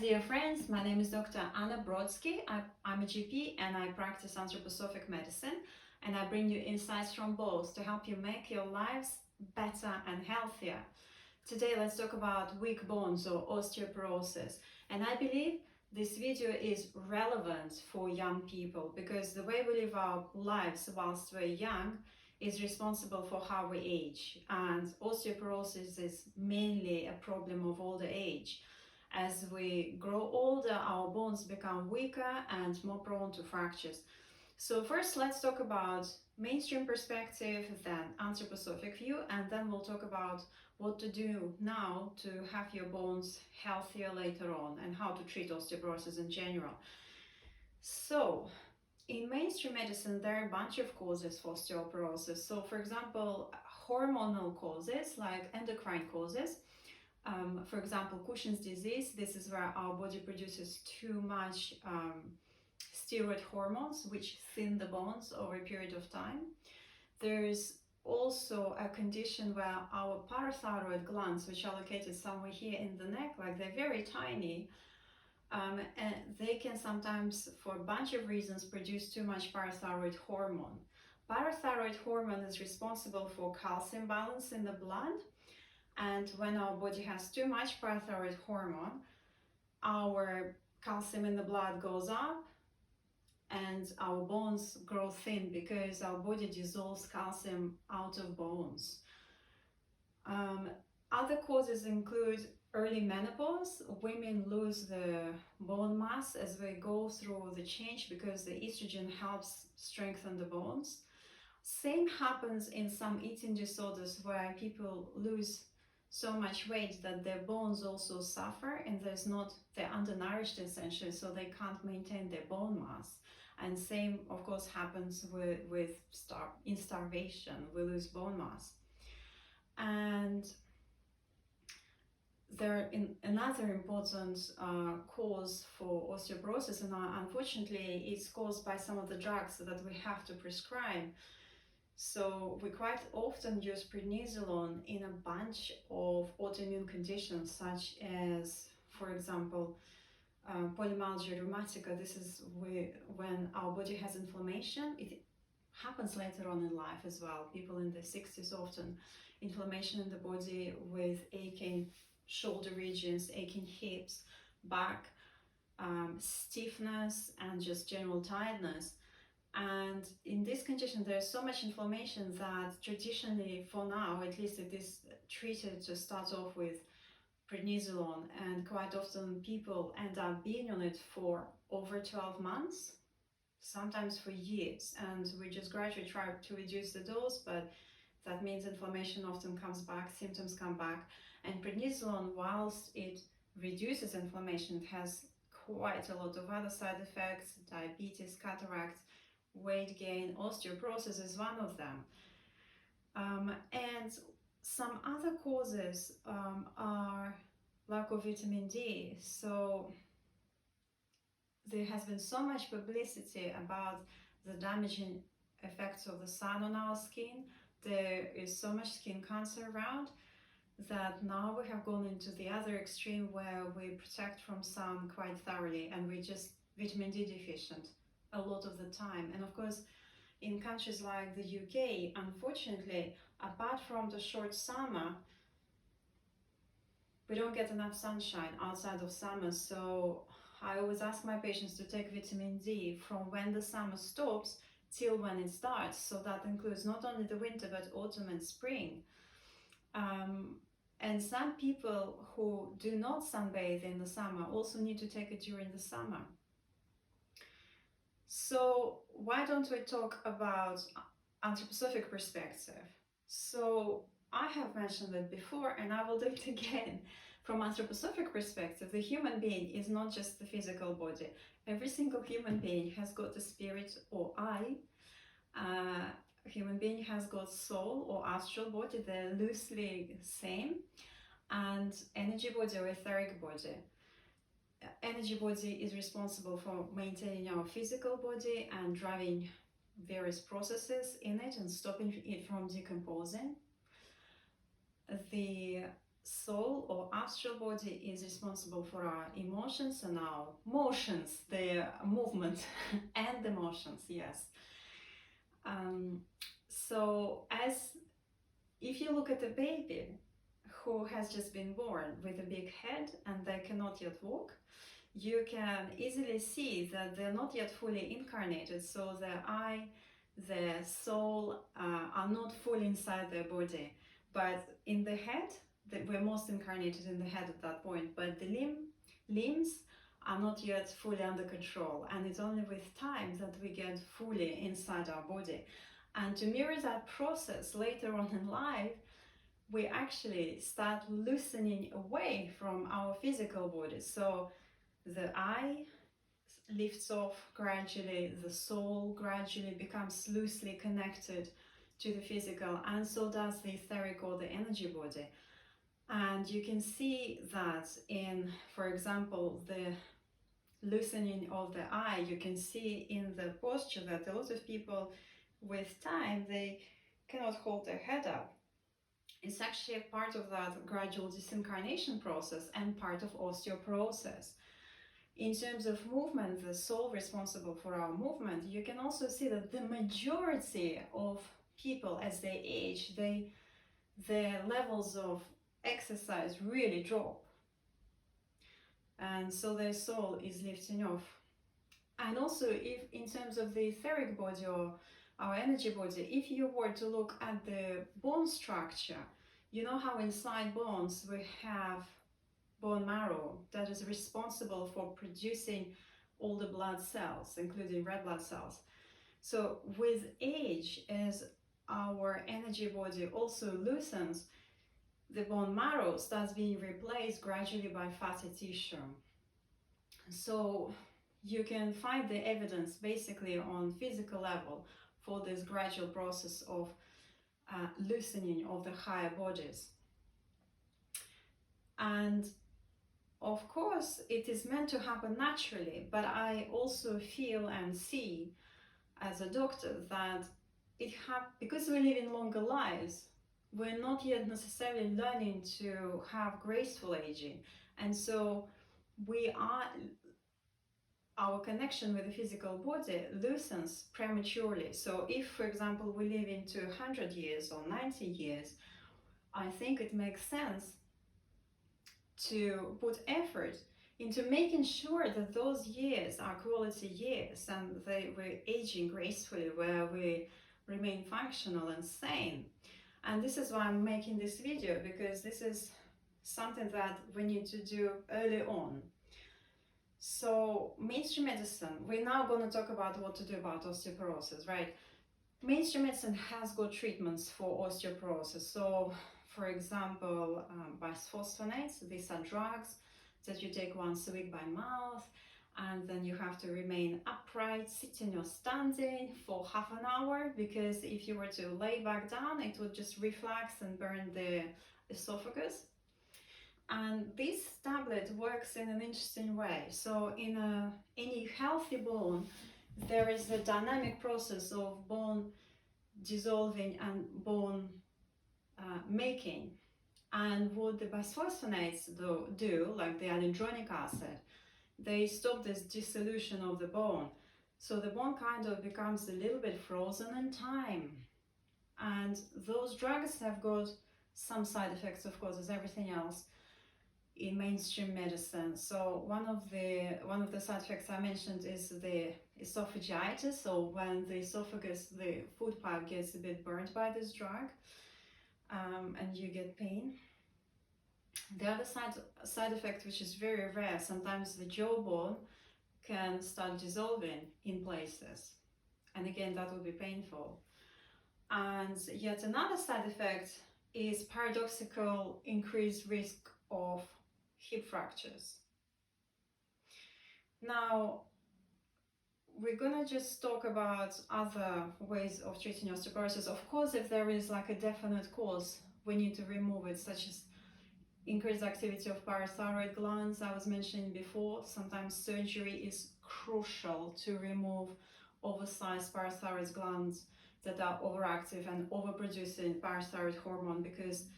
Dear friends, my name is Dr. Anna Brodsky. I'm a GP and I practice anthroposophic medicine, and I bring you insights from both to help you make your lives better and healthier. Today let's talk about weak bones or osteoporosis, and I believe this video is relevant for young people because the way we live our lives whilst we're young is responsible for how we age, and osteoporosis is mainly a problem of older age. As we grow older, our bones become weaker and more prone to fractures. So first, let's talk about mainstream perspective, then anthroposophic view, and then we'll talk about what to do now to have your bones healthier later on and how to treat osteoporosis in general. So, in mainstream medicine, there are a bunch of causes for osteoporosis. So, for example, hormonal causes like endocrine causes. For example, Cushing's disease, this is where our body produces too much steroid hormones, which thin the bones over a period of time. There's also a condition where our parathyroid glands, which are located somewhere here in the neck, like they're very tiny, and they can sometimes, for a bunch of reasons, produce too much parathyroid hormone. Parathyroid hormone is responsible for calcium balance in the blood, and when our body has too much parathyroid hormone, our calcium in the blood goes up and our bones grow thin because our body dissolves calcium out of bones. Other causes include early menopause. Women lose the bone mass as we go through the change because the estrogen helps strengthen the bones. Same happens in some eating disorders where people lose so much weight that their bones also suffer, and they're undernourished essentially, so they can't maintain their bone mass. And same of course happens in starvation, we lose bone mass. And another important cause for osteoporosis, and unfortunately it's caused by some of the drugs that we have to prescribe. So we quite often use prednisolone in a bunch of autoimmune conditions, such as, for example, polymyalgia rheumatica. This is when our body has inflammation. It happens later on in life as well. People in their 60s often inflammation in the body with aching shoulder regions, aching hips, back, stiffness, and just general tiredness. And in this condition, there's so much inflammation that traditionally, for now, at least it is treated to start off with prednisolone, and quite often people end up being on it for over 12 months, sometimes for years, and we just gradually try to reduce the dose, but that means inflammation often comes back, symptoms come back. And prednisolone, whilst it reduces inflammation, it has quite a lot of other side effects: diabetes, cataracts, weight gain. Osteoporosis is one of them. And some other causes are lack of vitamin D. So there has been so much publicity about the damaging effects of the sun on our skin. There is so much skin cancer around that now we have gone into the other extreme where we protect from sun quite thoroughly, and we're just vitamin D deficient a lot of the time. And of course, in countries like the UK, unfortunately, apart from the short summer, we don't get enough sunshine outside of summer. So I always ask my patients to take vitamin D from when the summer stops till when it starts. So that includes not only the winter, but autumn and spring. And some people who do not sunbathe in the summer also need to take it during the summer. So why don't we talk about anthroposophic perspective? So I have mentioned it before, and I will do it again. From anthroposophic perspective, the human being is not just the physical body. Every single human being has got a spirit or eye. A human being has got soul or astral body, they're loosely same, and energy body or etheric body. Energy body is responsible for maintaining our physical body and driving various processes in it and stopping it from decomposing. The soul or astral body is responsible for our emotions and our motions, the movement and the motions, yes. Um, so as if you look at a baby who has just been born with a big head and they cannot yet walk, you can easily see that they're not yet fully incarnated. So their eye, their soul are not fully inside their body. But in the head, we're most incarnated in the head at that point. But the limbs are not yet fully under control. And it's only with time that we get fully inside our body. And to mirror that process later on in life, we actually start loosening away from our physical body. So the eye lifts off gradually, the soul gradually becomes loosely connected to the physical, and so does the etheric or the energy body. And you can see that in, for example, the loosening of the eye, you can see in the posture that a lot of people with time, they cannot hold their head up. It's actually a part of that gradual disincarnation process and part of osteoporosis. In terms of movement, the soul responsible for our movement, you can also see that the majority of people as they age, their levels of exercise really drop. And so their soul is lifting off. And also, if in terms of the etheric body or our energy body, if you were to look at the bone structure, you know how inside bones we have bone marrow that is responsible for producing all the blood cells, including red blood cells. So with age, as our energy body also loosens, the bone marrow starts being replaced gradually by fatty tissue. So you can find the evidence basically on physical level for this gradual process of loosening of the higher bodies. And of course, it is meant to happen naturally, but I also feel and see as a doctor that because we live in longer lives, we're not yet necessarily learning to have graceful aging. And so our connection with the physical body loosens prematurely. So if, for example, we live into 100 years or 90 years, I think it makes sense to put effort into making sure that those years are quality years and we're aging gracefully, where we remain functional and sane. And this is why I'm making this video, because this is something that we need to do early on. So mainstream medicine, we're now going to talk about what to do about osteoporosis, right? Mainstream medicine has got treatments for osteoporosis. So for example, bisphosphonates, these are drugs that you take once a week by mouth, and then you have to remain upright, sitting or standing for half an hour, because if you were to lay back down, it would just reflux and burn the esophagus. And this tablet works in an interesting way. So in any healthy bone, there is a dynamic process of bone dissolving and bone making. And what the bisphosphonates do, like the hyaluronic acid, they stop this dissolution of the bone. So the bone kind of becomes a little bit frozen in time. And those drugs have got some side effects, of course, as everything else in mainstream medicine. So one of the side effects I mentioned is the esophagitis. So when the esophagus, the food pipe, gets a bit burnt by this drug, and you get pain. The other side effect, which is very rare, sometimes the jawbone can start dissolving in places, and again that will be painful. And yet another side effect is paradoxical increased risk of hip fractures. Now we're gonna just talk about other ways of treating osteoporosis. Of course, if there is like a definite cause, we need to remove it, such as increased activity of parathyroid glands. I was mentioning before, sometimes surgery is crucial to remove oversized parathyroid glands that are overactive and overproducing parathyroid hormone, because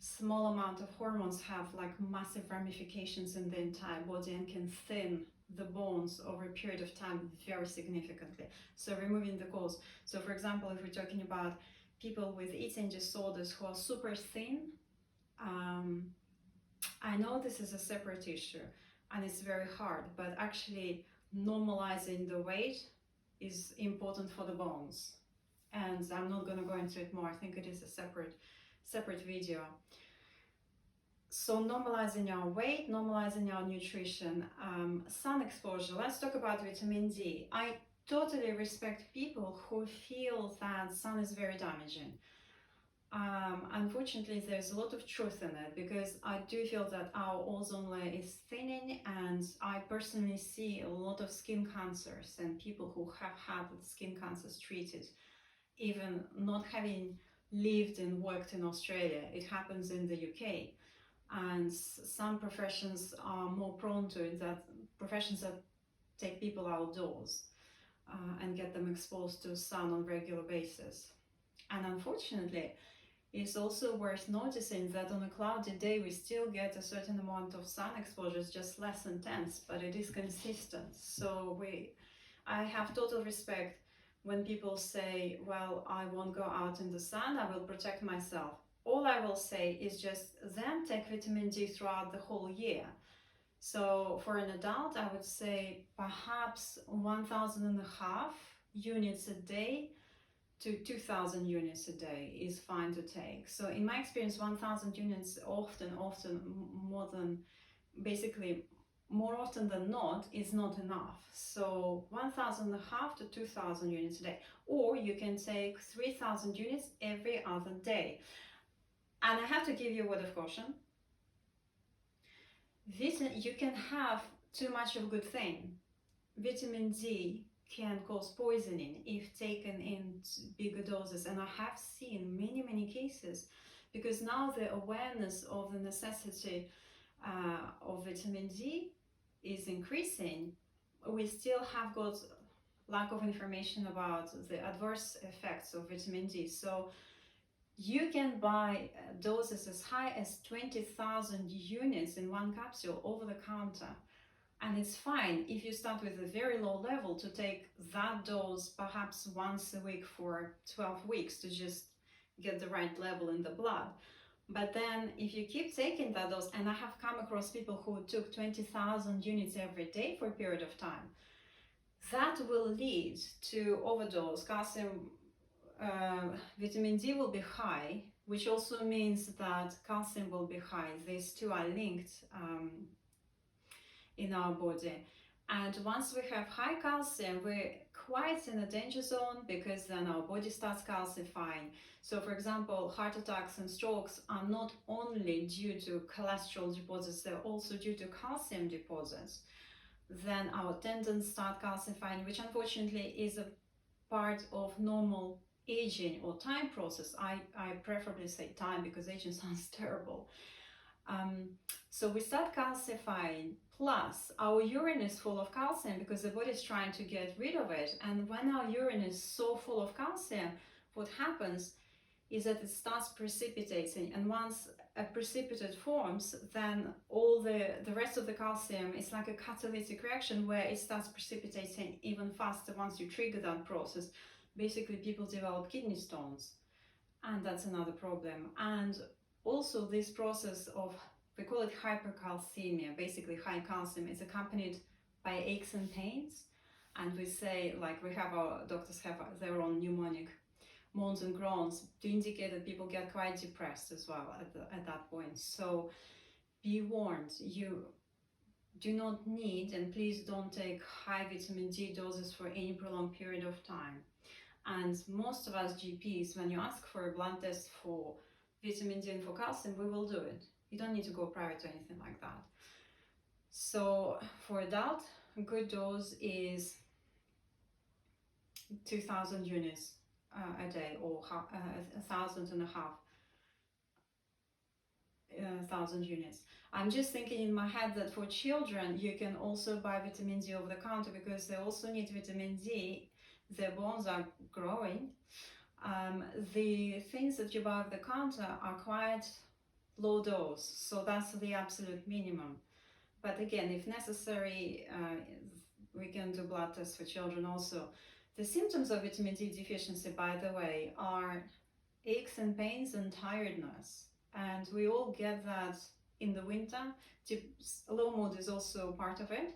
small amount of hormones have like massive ramifications in the entire body and can thin the bones over a period of time very significantly. So removing the cause. So for example, if we're talking about people with eating disorders who are super thin, I know this is a separate issue and it's very hard, but actually normalizing the weight is important for the bones. And I'm not going to go into it more. I think it is a separate video. So normalizing our weight, normalizing our nutrition, sun exposure. Let's talk about vitamin D. I totally respect people who feel that sun is very damaging. Unfortunately, there's a lot of truth in it, because I do feel that our ozone layer is thinning, and I personally see a lot of skin cancers and people who have had skin cancers treated, even not having lived and worked in Australia. It happens in the UK, and some professions are more prone to it, that professions that take people outdoors and get them exposed to sun on a regular basis. And unfortunately, it's also worth noticing that on a cloudy day we still get a certain amount of sun exposure. It's just less intense, but it is consistent. So I have total respect when people say, well, I won't go out in the sun, I will protect myself. All I will say is just then take vitamin D throughout the whole year. So for an adult, I would say perhaps 1,500 units a day to 2,000 units a day is fine to take. So in my experience, 1,000 units often more than, basically more often than not, is not enough. So 1,500 to 2,000 units a day, or you can take 3,000 units every other day. And I have to give you a word of caution. You can have too much of a good thing. Vitamin D can cause poisoning if taken in bigger doses, and I have seen many cases, because now the awareness of the necessity of vitamin D is increasing. We still have got lack of information about the adverse effects of vitamin D. So you can buy doses as high as 20,000 units in one capsule over the counter. And it's fine if you start with a very low level to take that dose perhaps once a week for 12 weeks to just get the right level in the blood. But then if you keep taking that dose, and I have come across people who took 20,000 units every day for a period of time, that will lead to overdose. Calcium, vitamin D will be high, which also means that calcium will be high. These two are linked in our body. And once we have high calcium, we're quite in a danger zone, because then our body starts calcifying. So for example, heart attacks and strokes are not only due to cholesterol deposits, they're also due to calcium deposits. Then our tendons start calcifying, which unfortunately is a part of normal aging or time process. I preferably say time, because aging sounds terrible. So we start calcifying, plus our urine is full of calcium because the body is trying to get rid of it. And when our urine is so full of calcium, what happens is that it starts precipitating. And once a precipitate forms, then all the rest of the calcium is like a catalytic reaction where it starts precipitating even faster once you trigger that process. Basically, people develop kidney stones, and that's another problem. And also this process of, we call it hypercalcemia, basically high calcium, is accompanied by aches and pains. And we say, like, our doctors have their own mnemonic, moans and groans, to indicate that people get quite depressed as well at that point. So be warned, you do not need, and please don't take high vitamin D doses for any prolonged period of time. And most of us GPs, when you ask for a blood test for vitamin D and for calcium, we will do it. You don't need to go private or anything like that. So for adult, a good dose is 2,000 units a day, or 1,500 units. I'm just thinking in my head that for children, you can also buy vitamin D over the counter, because they also need vitamin D. Their bones are growing. The things that you buy over the counter are quite low dose, so that's the absolute minimum. But again, if necessary, we can do blood tests for children also. The symptoms of vitamin D deficiency, by the way, are aches and pains and tiredness. And we all get that in the winter. Low mood is also part of it.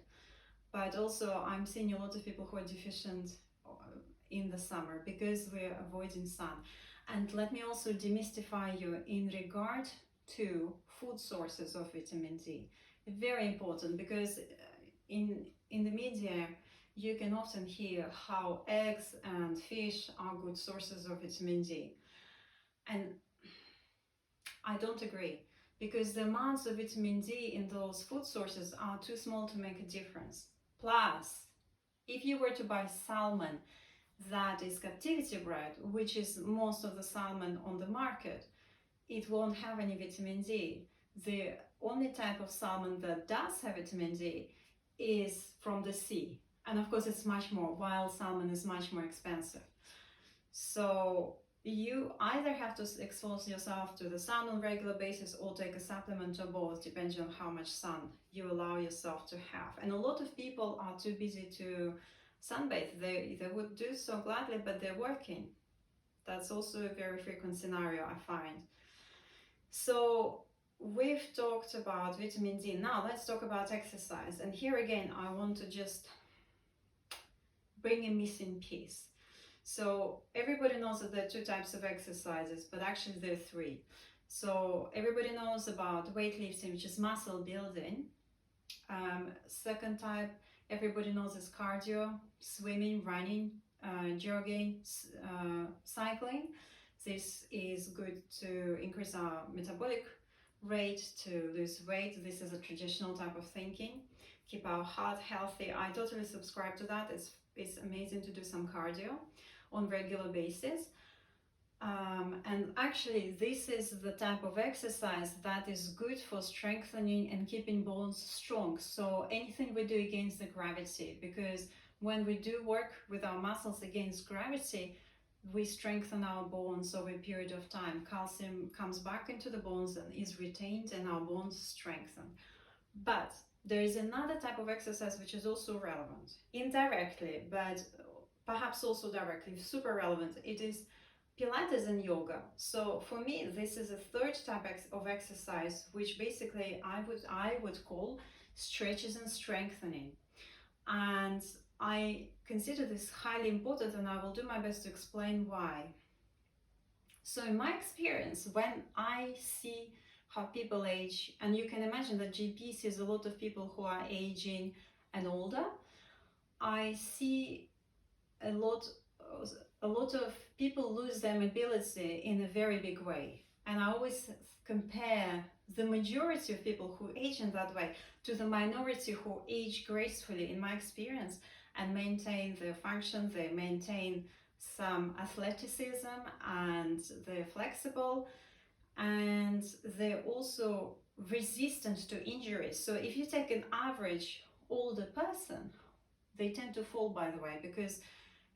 But also, I'm seeing a lot of people who are deficient in the summer because we're avoiding sun. And let me also demystify you in regard to food sources of vitamin D. Very important, because in the media you can often hear how eggs and fish are good sources of vitamin D. And I don't agree, because the amounts of vitamin D in those food sources are too small to make a difference. Plus, if you were to buy salmon that is captivity bred, which is most of the salmon on the market, it won't have any vitamin D. The only type of salmon that does have vitamin D is from the sea. And of course, it's much more, wild salmon is much more expensive. So you either have to expose yourself to the sun on a regular basis or take a supplement or both, depending on how much sun you allow yourself to have. And a lot of people are too busy to sunbathe. They would do so gladly, but they're working. That's also a very frequent scenario, I find. So we've talked about vitamin D. Now let's talk about exercise. And here again, I want to just bring a missing piece. So everybody knows that there are two types of exercises, but actually there are three. So everybody knows about weightlifting, which is muscle building. Second type, everybody knows is cardio, swimming, running, jogging, cycling. This is good to increase our metabolic rate, to lose weight. This is a traditional type of thinking. Keep our heart healthy. I totally subscribe to that. It's amazing to do some cardio on regular basis. And actually, this is the type of exercise that is good for strengthening and keeping bones strong. So anything we do against the gravity, because when we do work with our muscles against gravity, we strengthen our bones over a period of time. Calcium comes back into the bones and is retained, and our bones strengthen. But there is another type of exercise which is also relevant, indirectly, but perhaps also directly, super relevant. It is Pilates and yoga. So for me, this is a third type of exercise, which basically I would call stretches and strengthening. And I consider this highly important, and I will do my best to explain why. So in my experience, when I see how people age, and you can imagine that GP sees a lot of people who are aging and older, I see a lot of people lose their mobility in a very big way. And I always compare the majority of people who age in that way to the minority who age gracefully, in my experience, and maintain their function. They maintain some athleticism, and they're flexible, and they're also resistant to injuries. So if you take an average older person, they tend to fall, by the way, because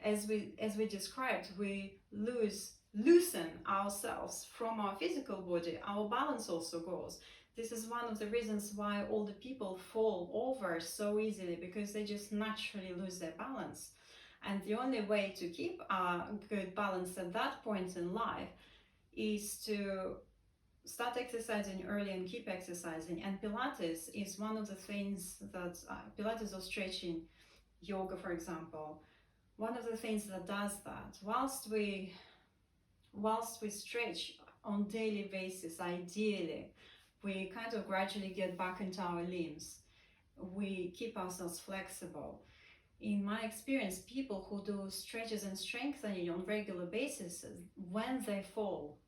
as we described, we loosen ourselves from our physical body. Our balance also goes. This is one of the reasons why older people fall over so easily, because they just naturally lose their balance. And the only way to keep a good balance at that point in life is to start exercising early and keep exercising. And Pilates is one of the things that Pilates or stretching, yoga, for example, one of the things that does that. Whilst we stretch on daily basis, ideally, we kind of gradually get back into our limbs. We keep ourselves flexible. In my experience, people who do stretches and strengthening on regular basis, when they fall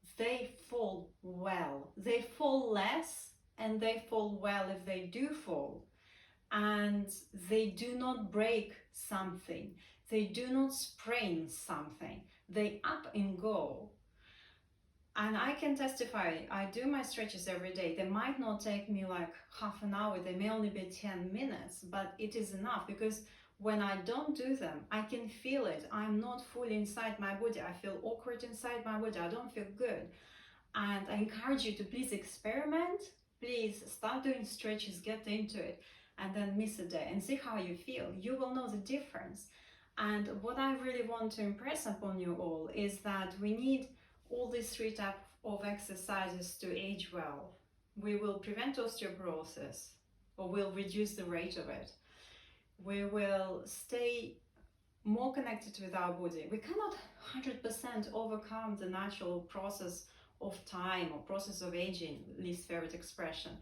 well. They fall less, and they fall well if they do fall. And they do not break something. They do not sprain something. They up and go. And I can testify, I do my stretches every day. They might not take me like half an hour. They may only be 10 minutes, but it is enough, because when I don't do them, I can feel it. I'm not fully inside my body. I feel awkward inside my body. I don't feel good. And I encourage you to please experiment. Please start doing stretches, get into it, and then miss a day and see how you feel. You will know the difference. And what I really want to impress upon you all is that we need all these three types of exercises to age well. We will prevent osteoporosis, or will reduce the rate of it. We will stay more connected with our body. We cannot 100% overcome the natural process of time or process of aging, least favorite expression,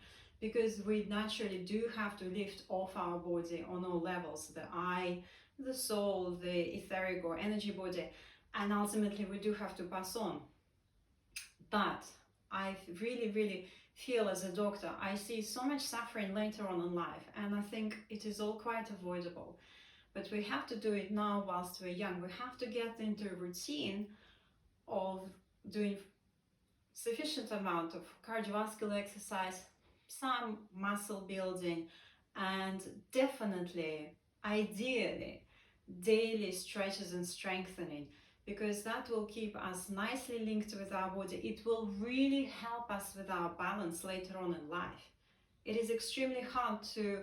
because we naturally do have to lift off our body on all levels, the eye, the soul, the etheric or energy body, and ultimately we do have to pass on. But I really feel, as a doctor, I see so much suffering later on in life, and I think it is all quite avoidable. But we have to do it now whilst we're young. We have to get into a routine of doing sufficient amount of cardiovascular exercise, some muscle building, and definitely, ideally, daily stretches and strengthening, because that will keep us nicely linked with our body. It will really help us with our balance later on in life. It is extremely hard to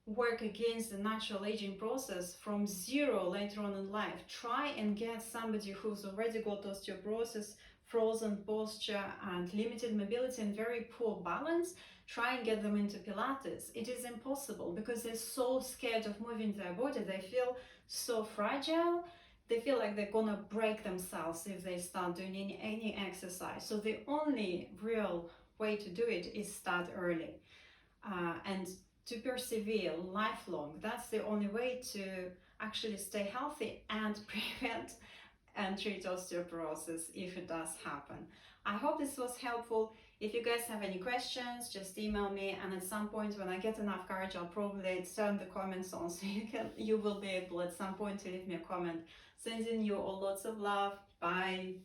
work against the natural aging process from zero later on in life. Try and get somebody who's already got osteoporosis, frozen posture, and limited mobility and very poor balance. Try and get them into Pilates. It is impossible because they're so scared of moving their body. They feel so fragile. They feel like they're gonna break themselves if they start doing any exercise. So the only real way to do it is start early. And to persevere lifelong. That's the only way to actually stay healthy and prevent and treat osteoporosis if it does happen. I hope this was helpful. If you guys have any questions, just email me, and at some point when I get enough courage, I'll probably turn the comments on, so you will be able at some point to leave me a comment. Sending you all lots of love. Bye.